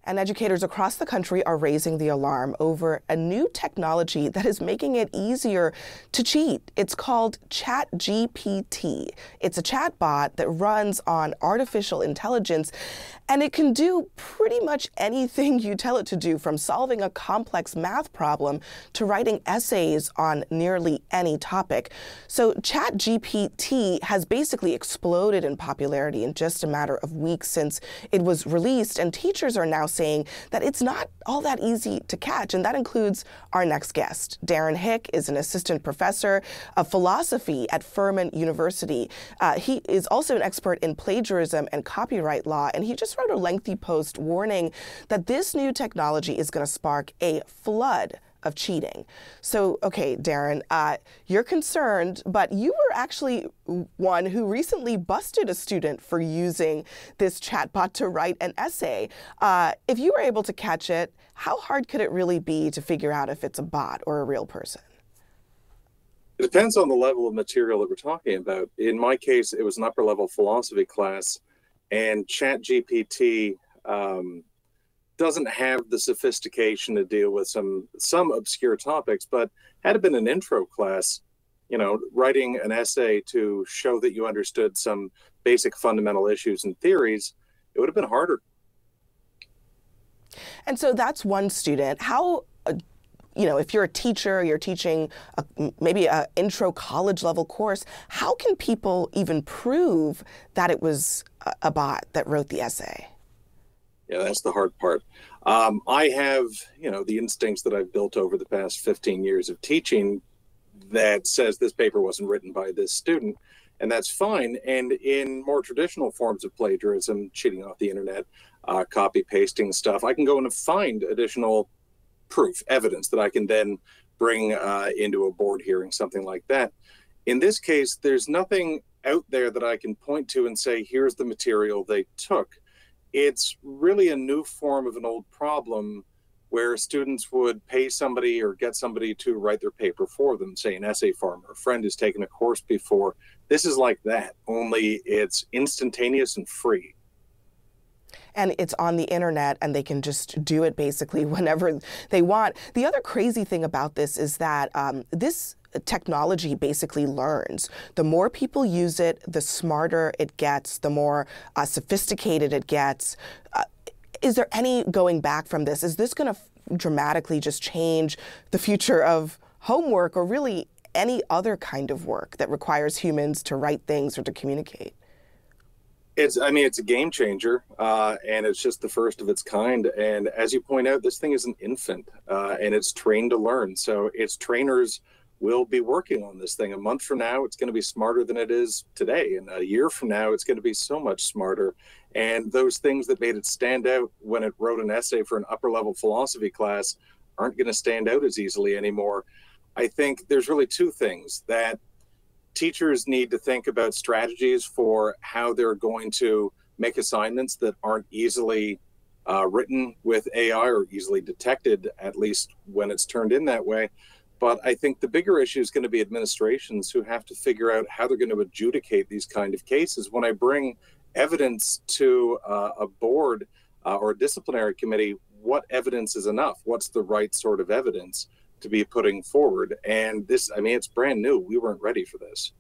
And educators across the country are raising the alarm over a new technology that is making it easier to cheat. It's called ChatGPT. It's a chatbot that runs on artificial intelligence, and it can do pretty much anything you tell it to do, from solving a complex math problem to writing essays on nearly any topic. So ChatGPT has basically exploded in popularity in just a matter of weeks since it was released, and teachers are now saying that it's not all that easy to catch, and that includes our next guest. Darren Hick is an assistant professor of philosophy at Furman University. He is also an expert in plagiarism and copyright law, and he just wrote a lengthy post warning that this new technology is going to spark a flood of cheating. So, okay, Darren, you're concerned, but you were actually one who recently busted a student for using this chatbot to write an essay. If you were able to catch it, how hard could it really be to figure out if it's a bot or a real person? It depends on the level of material that we're talking about. In my case, it was an upper level philosophy class, and ChatGPT doesn't have the sophistication to deal with some obscure topics. But had it been an intro class, writing an essay to show that you understood some basic fundamental issues and theories, it would have been harder. And so that's one student. How, if you're a teacher, you're teaching maybe an intro college level course, how can people even prove that it was a bot that wrote the essay? Yeah, that's the hard part. I have, the instincts that I've built over the past 15 years of teaching that says this paper wasn't written by this student, and that's fine. And in more traditional forms of plagiarism, cheating off the internet, copy pasting stuff, I can go and find additional proof, evidence that I can then bring into a board hearing, something like that. In this case, there's nothing out there that I can point to and say, here's the material they took. It's really a new form of an old problem where students would pay somebody or get somebody to write their paper for them, say an essay farm or a friend who's taken a course before. This is like that, only it's instantaneous and free. And it's on the internet, and they can just do it basically whenever they want. The other crazy thing about this is that this technology basically learns. The more people use it, the smarter it gets, the more sophisticated it gets. Is there any going back from this? Is this going to dramatically just change the future of homework, or really any other kind of work that requires humans to write things or to communicate? It's a game changer, and it's just the first of its kind. And as you point out, this thing is an infant, and it's trained to learn. So its trainers will be working on this thing. A month from now, it's going to be smarter than it is today. And a year from now, it's going to be so much smarter. And those things that made it stand out when it wrote an essay for an upper level philosophy class aren't going to stand out as easily anymore. I think there's really two things that teachers need to think about: strategies for how they're going to make assignments that aren't easily written with AI or easily detected, at least when it's turned in that way. But I think the bigger issue is going to be administrations who have to figure out how they're going to adjudicate these kind of cases. When I bring evidence to a board or a disciplinary committee, what evidence is enough? What's the right sort of evidence to be putting forward? And this, it's brand new. We weren't ready for this.